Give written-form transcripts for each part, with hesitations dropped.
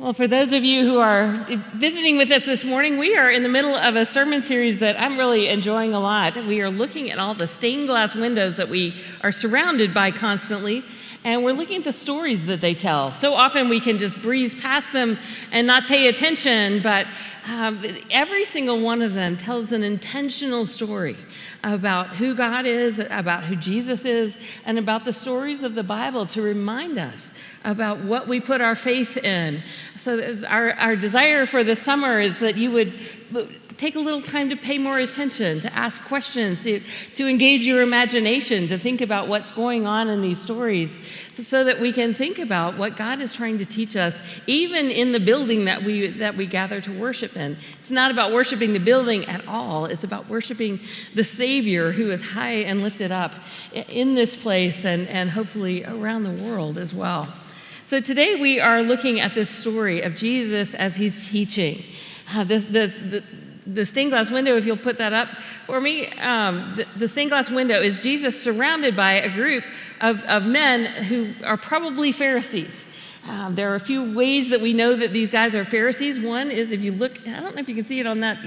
Well, for those of you who are visiting with us this morning, we are in the middle of a sermon series that I'm really enjoying a lot. We are looking at all the stained glass windows that we are surrounded by constantly, and we're looking at the stories that they tell. So often we can just breeze past them and not pay attention, but every single one of them tells an intentional story about who God is, about who Jesus is, and about the stories of the Bible to remind us about what we put our faith in. So our desire for this summer is that you would take a little time to pay more attention, to ask questions, to engage your imagination, to think about what's going on in these stories, so that we can think about what God is trying to teach us, even in the building that we gather to worship in. It's not about worshiping the building at all. It's about worshiping the Savior who is high and lifted up in this place and hopefully around the world as well. So today we are looking at this story of Jesus as he's teaching. The stained glass window, if you'll put that up for me, the stained glass window is Jesus surrounded by a group of men who are probably Pharisees. There are a few ways that we know that these guys are Pharisees. One is if you look, I don't know if you can see it on that,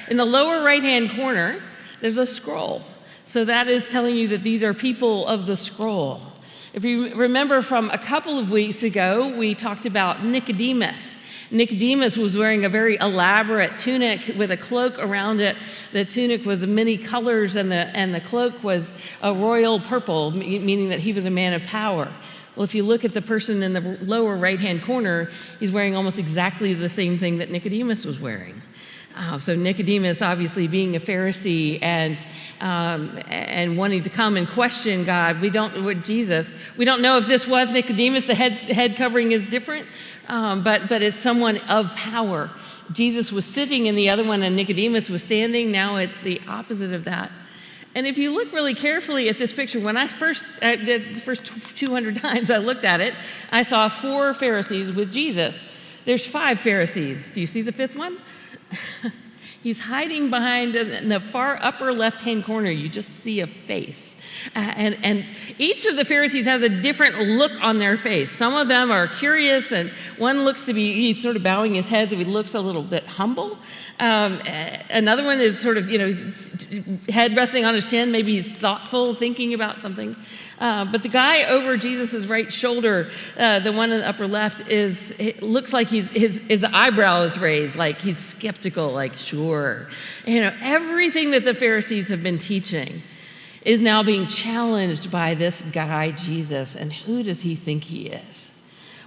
in the lower right-hand corner, there's a scroll. So that is telling you that these are people of the scroll. If you remember from a couple of weeks ago, we talked about Nicodemus. Nicodemus was wearing a very elaborate tunic with a cloak around it. The tunic was of many colors, and the cloak was a royal purple, meaning that he was a man of power. Well, if you look at the person in the lower right-hand corner, he's wearing almost exactly the same thing that Nicodemus was wearing. So Nicodemus, obviously being a Pharisee and wanting to come and question God, we don't know if this was Nicodemus. The head covering is different, but it's someone of power. Jesus was sitting in the other one, and Nicodemus was standing. Now it's the opposite of that. And if you look really carefully at this picture, when I the first 200 times I looked at it, I saw 4 Pharisees with Jesus. There's 5 Pharisees. Do you see the 5th one? He's hiding behind in the far upper left-hand corner. You just see a face. And each of the Pharisees has a different look on their face. Some of them are curious, and one looks to be, he's sort of bowing his head, so he looks a little bit humble. Another one is sort of, his head resting on his chin. Maybe he's thoughtful, thinking about something. But the guy over Jesus' right shoulder, the one in the upper left, it looks like his eyebrow is raised, like he's skeptical, like, sure. Everything that the Pharisees have been teaching is now being challenged by this guy, Jesus. And who does he think he is?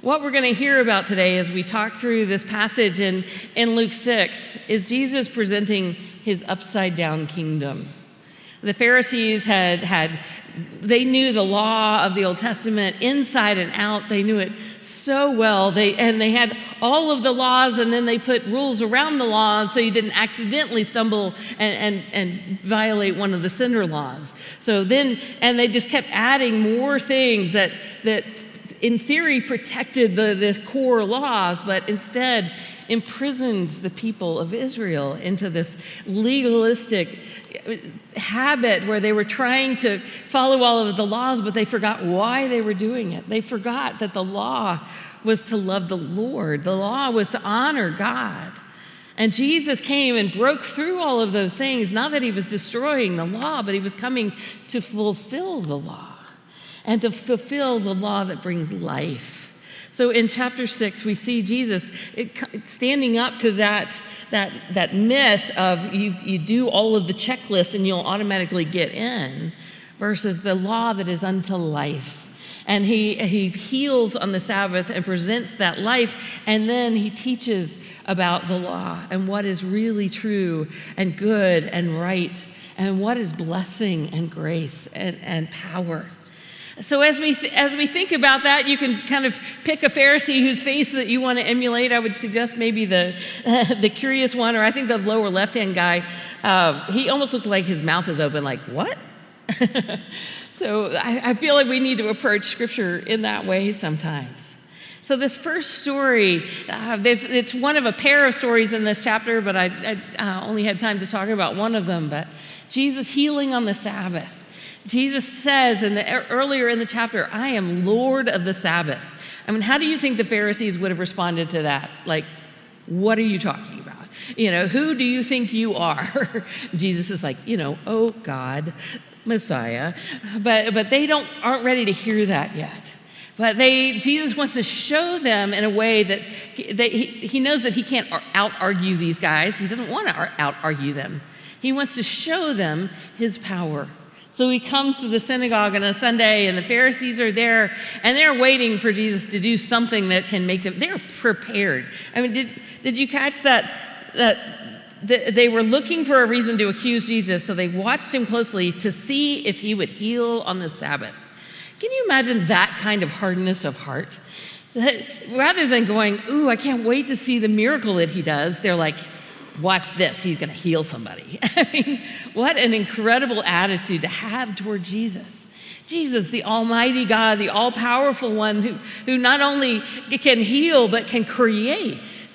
What we're going to hear about today as we talk through this passage in Luke 6 is Jesus presenting his upside-down kingdom. The Pharisees they knew the law of the Old Testament inside and out. They knew it so well. They had all of the laws, and then they put rules around the laws so you didn't accidentally stumble and violate one of the sinner laws. And they just kept adding more things that in theory protected the core laws, but instead imprisoned the people of Israel into this legalistic habit where they were trying to follow all of the laws, but they forgot why they were doing it. They forgot that the law was to love the Lord. The law was to honor God. And Jesus came and broke through all of those things, not that he was destroying the law, but he was coming to fulfill the law and to fulfill the law that brings life. So in chapter 6, we see Jesus standing up to that myth of you do all of the checklists and you'll automatically get in, versus the law that is unto life. And he heals on the Sabbath and presents that life, and then he teaches about the law and what is really true and good and right, and what is blessing and grace and power. So as we think about that, you can kind of pick a Pharisee whose face that you want to emulate. I would suggest maybe the curious one, or I think the lower left-hand guy. He almost looks like his mouth is open, like, what? So I feel like we need to approach Scripture in that way sometimes. So this first story, it's one of a pair of stories in this chapter, but I only had time to talk about one of them. But Jesus healing on the Sabbath. Jesus says earlier in the chapter, I am Lord of the Sabbath. I mean, how do you think the Pharisees would have responded to that? Like, what are you talking about? Who do you think you are? Jesus is like, oh God, Messiah. But they aren't ready to hear that yet. But Jesus wants to show them in a way that he knows that he can't out-argue these guys. He doesn't want to out-argue them. He wants to show them his power. So he comes to the synagogue on a Sunday, and the Pharisees are there, and they're waiting for Jesus to do something that can make them, they're prepared. I mean, did you catch that they were looking for a reason to accuse Jesus, so they watched him closely to see if he would heal on the Sabbath. Can you imagine that kind of hardness of heart? Rather than going, ooh, I can't wait to see the miracle that he does, they're like, watch this, he's going to heal somebody. I mean, what an incredible attitude to have toward Jesus. Jesus, the almighty God, the all-powerful one who not only can heal, but can create.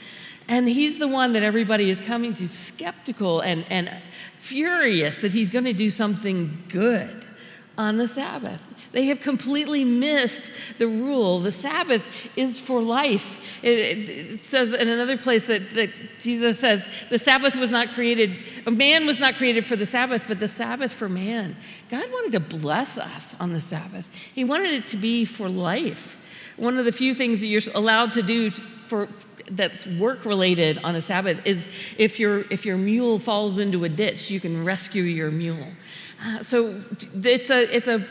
And he's the one that everybody is coming to skeptical and furious that he's going to do something good on the Sabbath. They have completely missed the rule. The Sabbath is for life. It says in another place that Jesus says, the Sabbath was not created, a man was not created for the Sabbath, but the Sabbath for man. God wanted to bless us on the Sabbath. He wanted it to be for life. One of the few things that you're allowed to do that's work-related on a Sabbath is if your mule falls into a ditch, you can rescue your mule. So it's a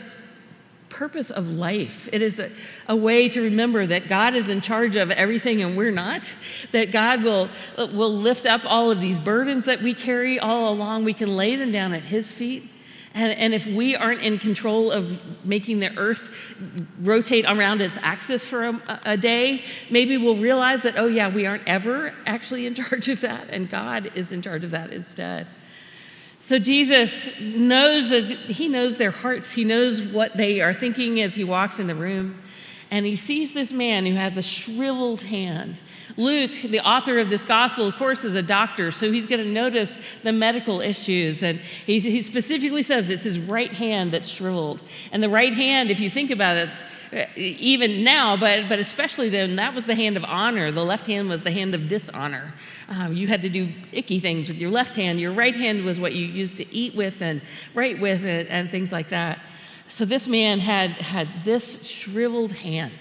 purpose of life. It is a way to remember that God is in charge of everything and we're not, that God will lift up all of these burdens that we carry all along. We can lay them down at his feet. And if we aren't in control of making the earth rotate around its axis for a day, maybe we'll realize that, oh yeah, we aren't ever actually in charge of that, and God is in charge of that instead. So Jesus knows that he knows their hearts. He knows what they are thinking as he walks in the room. And he sees this man who has a shriveled hand. Luke, the author of this gospel, of course, is a doctor, so he's going to notice the medical issues. And he specifically says it's his right hand that's shriveled. And the right hand, if you think about it, even now, but especially then, that was the hand of honor. The left hand was the hand of dishonor. You had to do icky things with your left hand. Your right hand was what you used to eat with and write with and things like that. So this man had this shriveled hand.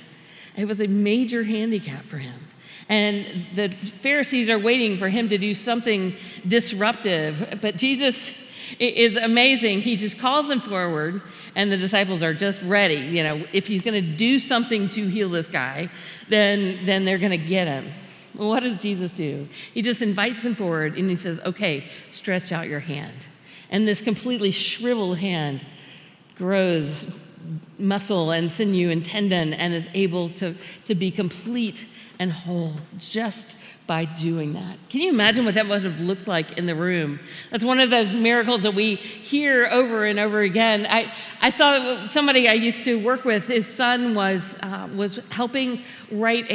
It was a major handicap for him. And the Pharisees are waiting for him to do something disruptive. But Jesus is amazing. He just calls them forward, and the disciples are just ready. If he's going to do something to heal this guy, then they're going to get him. Well, what does Jesus do? He just invites them forward, and he says, okay, stretch out your hand. And this completely shriveled hand grows muscle and sinew and tendon and is able to be complete and whole just by doing that. Can you imagine what that must have looked like in the room? That's one of those miracles that we hear over and over again. I saw somebody I used to work with. His son was helping write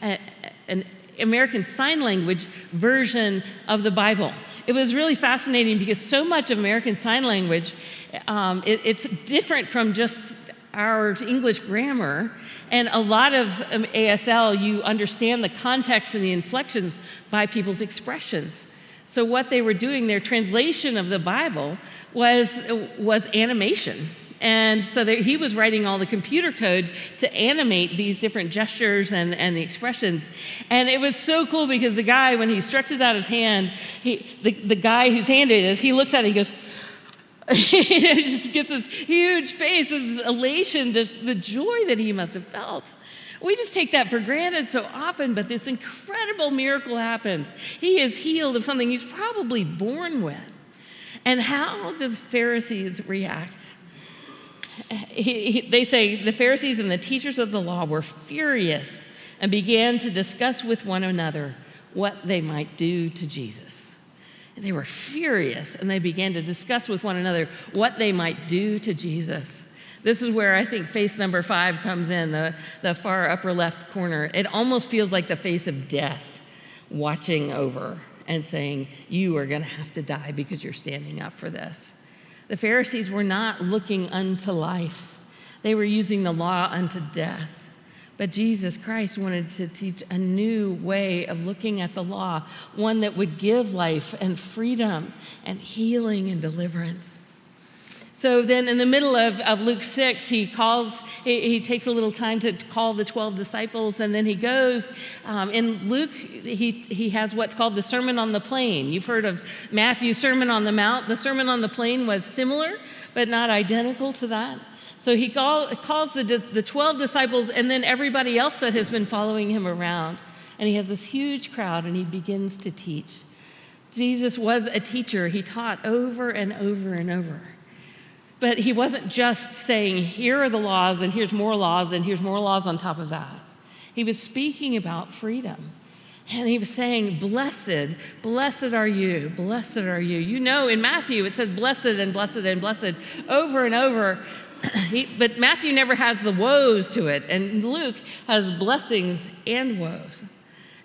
an American Sign Language version of the Bible. It was really fascinating because so much of American Sign Language, it's different from just our English grammar. And a lot of ASL, you understand the context and the inflections by people's expressions. So what they were doing, their translation of the Bible was animation. And so he was writing all the computer code to animate these different gestures and the expressions. And it was so cool because the guy, when he stretches out his hand, the guy whose hand it is, he looks at it, he goes, he just gets this huge face, this elation, the joy that he must have felt. We just take that for granted so often, but this incredible miracle happens. He is healed of something he's probably born with. And how do the Pharisees react? They say the Pharisees and the teachers of the law were furious and began to discuss with one another what they might do to Jesus. They were furious, and they began to discuss with one another what they might do to Jesus. This is where I think face number 5 comes in, the far upper left corner. It almost feels like the face of death watching over and saying, you are going to have to die because you're standing up for this. The Pharisees were not looking unto life. They were using the law unto death. But Jesus Christ wanted to teach a new way of looking at the law, one that would give life and freedom and healing and deliverance. So then in the middle of Luke 6, he takes a little time to call the 12 disciples, and then he goes. In Luke, he has what's called the Sermon on the Plain. You've heard of Matthew's Sermon on the Mount. The Sermon on the Plain was similar, but not identical to that. So he calls the 12 disciples and then everybody else that has been following him around. And he has this huge crowd, and he begins to teach. Jesus was a teacher. He taught over and over and over. But he wasn't just saying, here are the laws, and here's more laws, and here's more laws on top of that. He was speaking about freedom. And he was saying, blessed are you, blessed are you. You know, in Matthew, it says blessed and blessed and blessed over and over. But Matthew never has the woes to it, and Luke has blessings and woes.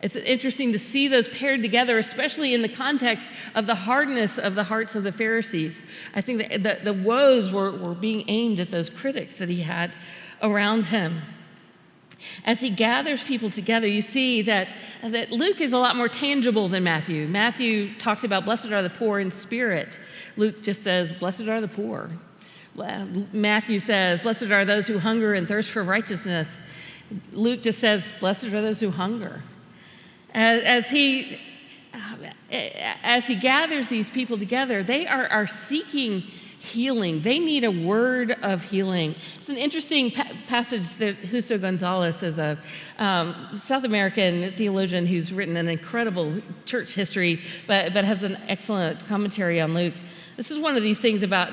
It's interesting to see those paired together, especially in the context of the hardness of the hearts of the Pharisees. I think that the woes were being aimed at those critics that he had around him. As he gathers people together, you see that Luke is a lot more tangible than Matthew. Matthew talked about blessed are the poor in spirit. Luke just says, blessed are the poor. Matthew says, blessed are those who hunger and thirst for righteousness. Luke just says, blessed are those who hunger. As he gathers these people together, they are seeking healing. They need a word of healing. It's an interesting passage that Justo Gonzalez is a South American theologian who's written an incredible church history, but has an excellent commentary on Luke. This is one of these things about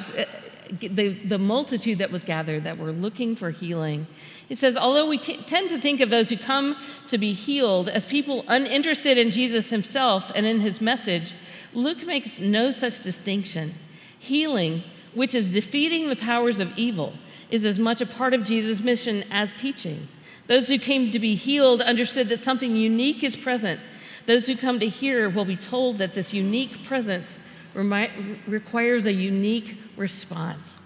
the multitude that was gathered that were looking for healing. It says, although we tend to think of those who come to be healed as people uninterested in Jesus himself and in his message, Luke makes no such distinction. Healing, which is defeating the powers of evil, is as much a part of Jesus' mission as teaching. Those who came to be healed understood that something unique is present. Those who come to hear will be told that this unique presence requires a unique response.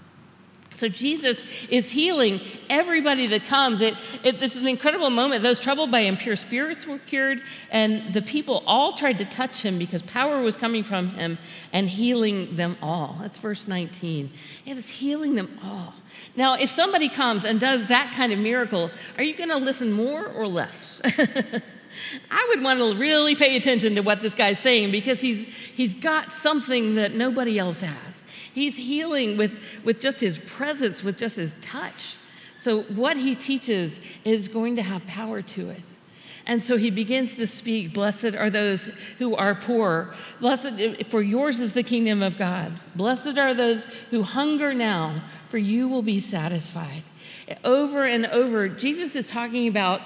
So Jesus is healing everybody that comes. It's an incredible moment. Those troubled by impure spirits were cured, and the people all tried to touch him because power was coming from him and healing them all. That's verse 19. It was healing them all. Now, if somebody comes and does that kind of miracle, are you going to listen more or less? I would want to really pay attention to what this guy's saying, because he's got something that nobody else has. He's healing with just his presence, with just his touch. So what he teaches is going to have power to it. And so he begins to speak, blessed are those who are poor. Blessed, for yours is the kingdom of God. Blessed are those who hunger now, for you will be satisfied. Over and over, Jesus is talking about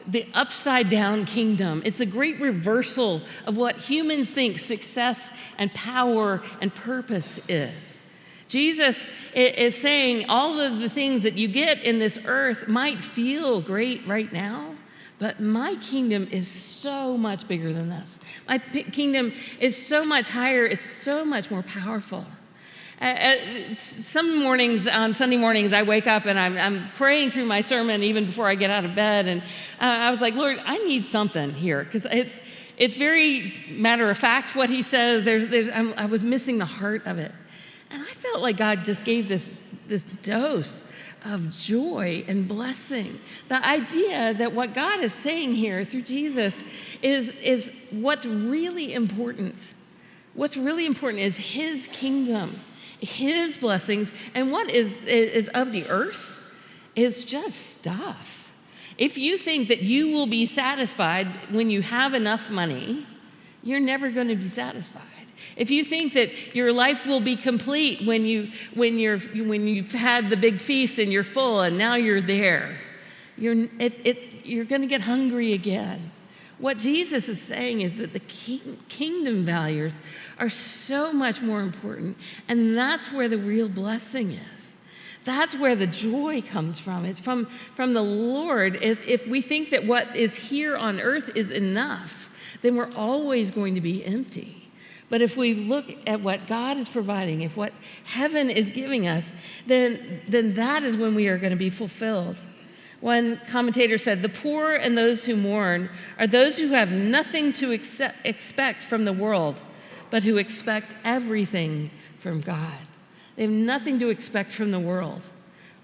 the upside down kingdom. It's a great reversal of what humans think success and power and purpose is. Jesus is saying all of the things that you get in this earth might feel great right now, but my kingdom is so much bigger than this. My kingdom is so much higher, it's so much more powerful. Some mornings, on Sunday mornings, I wake up and I'm praying through my sermon even before I get out of bed, and I was like, Lord, I need something here, because it's very matter of fact what he says. I was missing the heart of it. And I felt like God just gave this dose of joy and blessing. The idea that what God is saying here through Jesus is what's really important. What's really important is his kingdom, his blessings, and what is of the earth is just stuff. If you think that you will be satisfied when you have enough money, you're never going to be satisfied. If you think that your life will be complete when you've had the big feast and you're full and now you're there, you're going to get hungry again. What Jesus is saying is that the kingdom values are so much more important, and that's where the real blessing is. That's where the joy comes from. It's from the Lord. If we think that what is here on earth is enough, then we're always going to be empty. But if we look at what God is providing, if what heaven is giving us, then that is when we are going to be fulfilled. One commentator said, "The poor and those who mourn are those who have nothing to expect from the world, but who expect everything from God." They have nothing to expect from the world,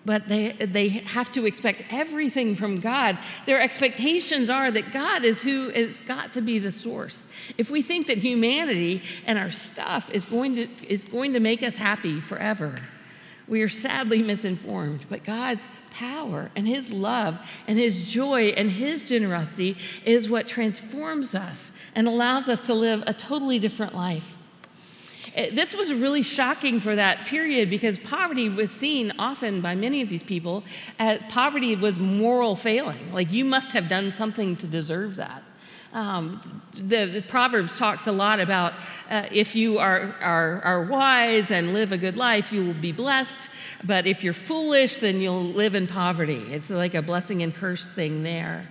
but they have to expect everything from God. Their expectations are that God is who has got to be the source. If we think that humanity and our stuff is going to make us happy forever, we are sadly misinformed. But God's power and His love and His joy and His generosity is what transforms us and allows us to live a totally different life. This was really shocking for that period because poverty was seen often by many of these people as poverty was moral failing. Like, you must have done something to deserve that. The Proverbs talks a lot about if you are wise and live a good life, you will be blessed. But if you're foolish, then you'll live in poverty. It's like a blessing and curse thing there.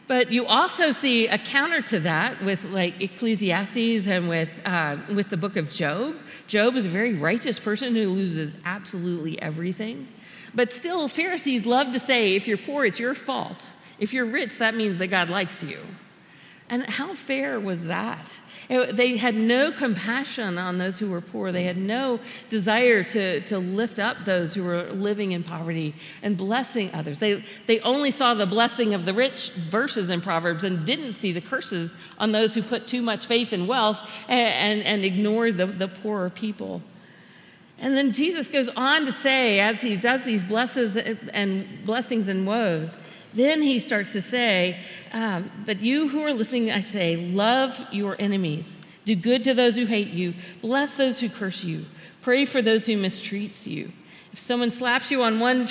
But you also see a counter to that with like Ecclesiastes and with the book of Job. Job is a very righteous person who loses absolutely everything. But still, Pharisees love to say, if you're poor, it's your fault. If you're rich, that means that God likes you. And how fair was that? They had no compassion on those who were poor. They had no desire to lift up those who were living in poverty and blessing others. They only saw the blessing of the rich verses in Proverbs and didn't see the curses on those who put too much faith in wealth and ignored the poorer people. And then Jesus goes on to say, as he does these blessings and woes, then he starts to say, but you who are listening, I say, love your enemies. Do good to those who hate you. Bless those who curse you. Pray for those who mistreat you. If someone slaps you on one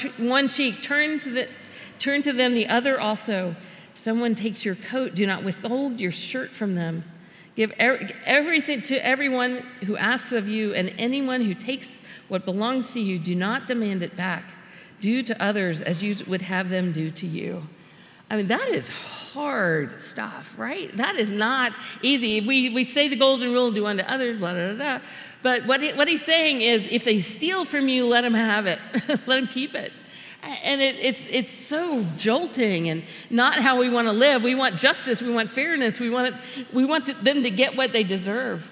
cheek, turn to them the other also. If someone takes your coat, do not withhold your shirt from them. Give everything to everyone who asks of you, and anyone who takes what belongs to you, do not demand it back. Do to others as you would have them do to you. I mean, that is hard stuff, right? That is not easy. We say the golden rule, do unto others, blah, blah, blah, blah. But what he's saying is, if they steal from you, let them have it. Let them keep it. And it's so jolting and not how we want to live. We want justice. We want fairness. We want them to get what they deserve.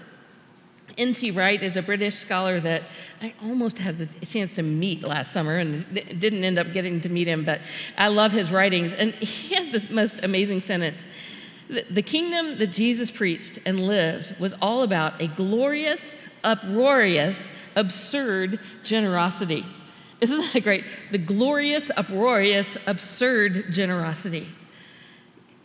N.T. Wright is a British scholar that I almost had the chance to meet last summer and didn't end up getting to meet him, but I love his writings. And he had this most amazing sentence. The kingdom that Jesus preached and lived was all about a glorious, uproarious, absurd generosity. Isn't that great? The glorious, uproarious, absurd generosity.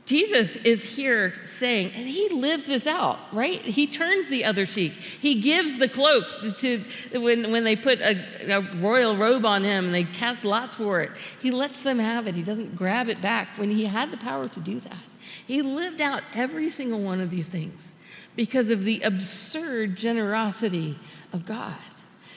Jesus is here saying, and he lives this out, right? He turns the other cheek. He gives the cloak to when they put a royal robe on him and they cast lots for it. He lets them have it. He doesn't grab it back when he had the power to do that. He lived out every single one of these things because of the absurd generosity of God.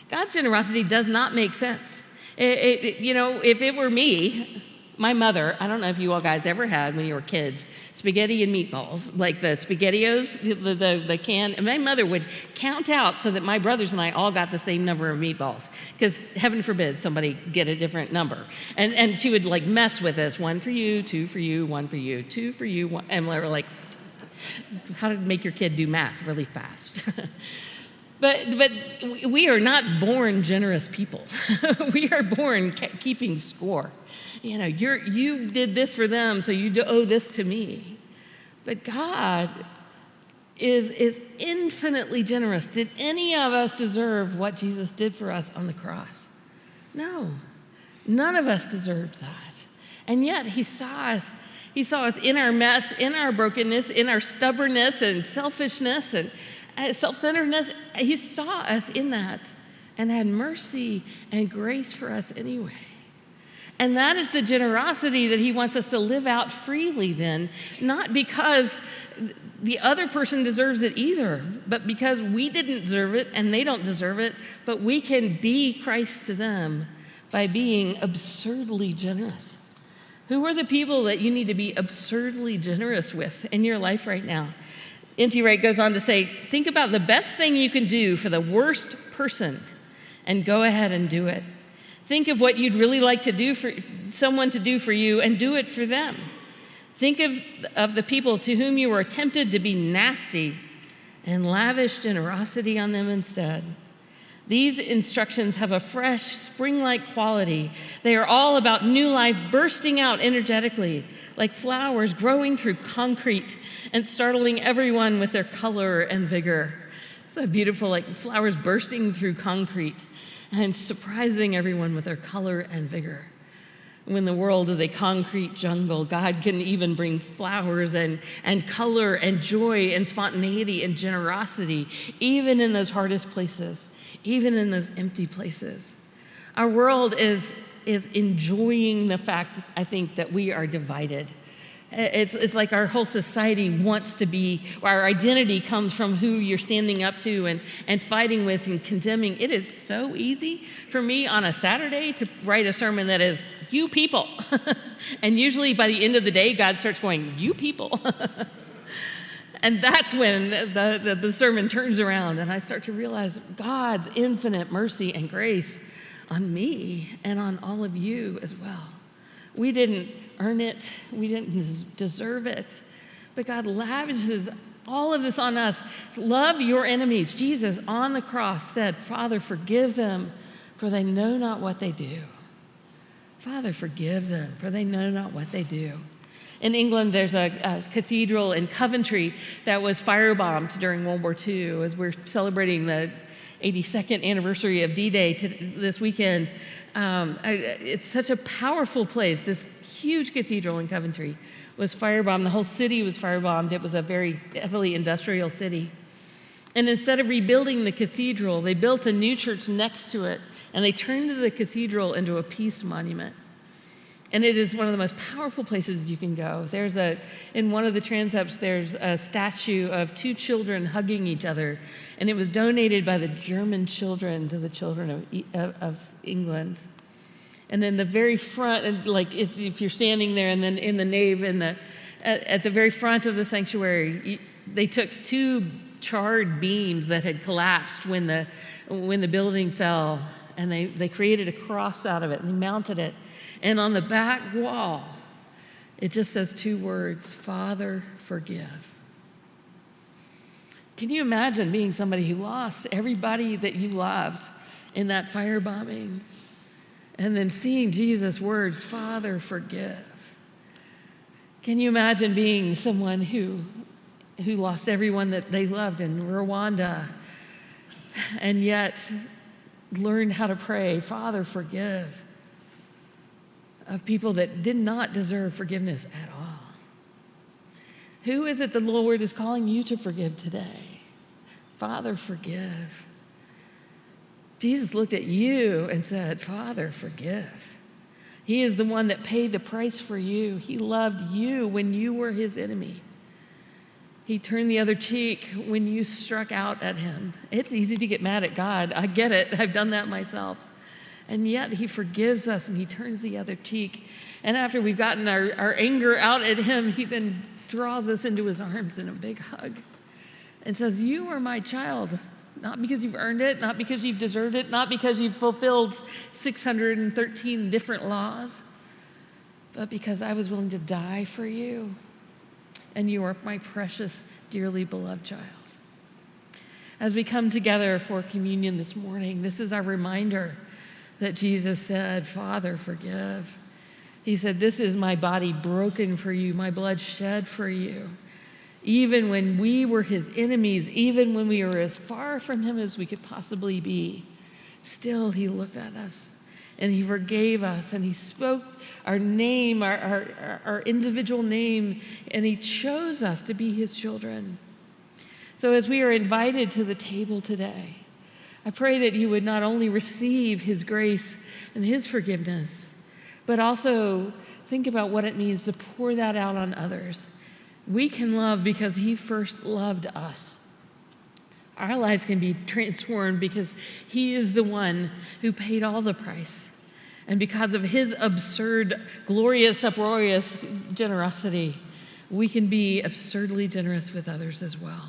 God's generosity does not make sense. If it were me, my mother, I don't know if you all guys ever had when you were kids, spaghetti and meatballs, like the SpaghettiOs, the can. And my mother would count out so that my brothers and I all got the same number of meatballs, because heaven forbid somebody get a different number. And she would like mess with us, 1 for you, 2 for you, 1 for you, 2 for you, 1. And we were like, how to make your kid do math really fast. But we are not born generous people. We are born keeping score. You did this for them, so you owe this to me. But God is infinitely generous. Did any of us deserve what Jesus did for us on the cross? No. None of us deserved that. And yet he saw us. He saw us in our mess, in our brokenness, in our stubbornness and selfishness and self-centeredness. He saw us in that and had mercy and grace for us anyway. And that is the generosity that he wants us to live out freely then, not because the other person deserves it either, but because we didn't deserve it and they don't deserve it, but we can be Christ to them by being absurdly generous. Who are the people that you need to be absurdly generous with in your life right now? N.T. Wright goes on to say, think about the best thing you can do for the worst person and go ahead and do it. Think of what you'd really like to do for someone to do for you and do it for them. Think of the people to whom you were tempted to be nasty and lavish generosity on them instead. These instructions have a fresh, spring-like quality. They are all about new life bursting out energetically, like flowers growing through concrete and startling everyone with their color and vigor. It's so beautiful, like flowers bursting through concrete and surprising everyone with their color and vigor. When the world is a concrete jungle, God can even bring flowers and color and joy and spontaneity and generosity, even in those hardest places, even in those empty places. Our world is enjoying the fact, I think, that we are divided. It's like our whole society wants to be, our identity comes from who you're standing up to and fighting with and condemning. It is so easy for me on a Saturday to write a sermon that is, you people. And usually by the end of the day, God starts going, you people. And that's when the sermon turns around and I start to realize God's infinite mercy and grace on me and on all of you as well. We didn't earn it. We didn't deserve it. But God lavishes all of this on us. Love your enemies. Jesus on the cross said, Father, forgive them, for they know not what they do. Father, forgive them, for they know not what they do. In England, there's a cathedral in Coventry that was firebombed during World War II. As we're celebrating the 82nd anniversary of D-Day this weekend, it's such a powerful place. This huge cathedral in Coventry was firebombed. The whole city was firebombed. It was a very heavily industrial city. And instead of rebuilding the cathedral, they built a new church next to it, and they turned the cathedral into a peace monument. And it is one of the most powerful places you can go. In one of the transepts, there's a statue of two children hugging each other, and it was donated by the German children to the children of England. And in the very front, and like if you're standing there, and then in the nave, at the very front of the sanctuary, they took two charred beams that had collapsed when the building fell, and they created a cross out of it, and they mounted it. And on the back wall, it just says two words, Father, forgive. Can you imagine being somebody who lost everybody that you loved in that firebombing? And then seeing Jesus' words, Father, forgive. Can you imagine being someone who lost everyone that they loved in Rwanda and yet learned how to pray, Father, forgive, of people that did not deserve forgiveness at all? Who is it the Lord is calling you to forgive today? Father, forgive. Jesus looked at you and said, Father, forgive. He is the one that paid the price for you. He loved you when you were his enemy. He turned the other cheek when you struck out at him. It's easy to get mad at God. I get it. I've done that myself. And yet he forgives us and he turns the other cheek. And after we've gotten our anger out at him, he then draws us into his arms in a big hug and says, you are my child. Not because you've earned it, not because you've deserved it, not because you've fulfilled 613 different laws, but because I was willing to die for you, and you are my precious, dearly beloved child. As we come together for communion this morning, this is our reminder that Jesus said, Father, forgive. He said, this is my body broken for you, my blood shed for you. Even when we were his enemies, even when we were as far from him as we could possibly be, still he looked at us and he forgave us and he spoke our name, our individual name, and he chose us to be his children. So as we are invited to the table today, I pray that you would not only receive his grace and his forgiveness, but also think about what it means to pour that out on others. We can love because he first loved us. Our lives can be transformed because he is the one who paid all the price. And because of his absurd, glorious, uproarious generosity, we can be absurdly generous with others as well.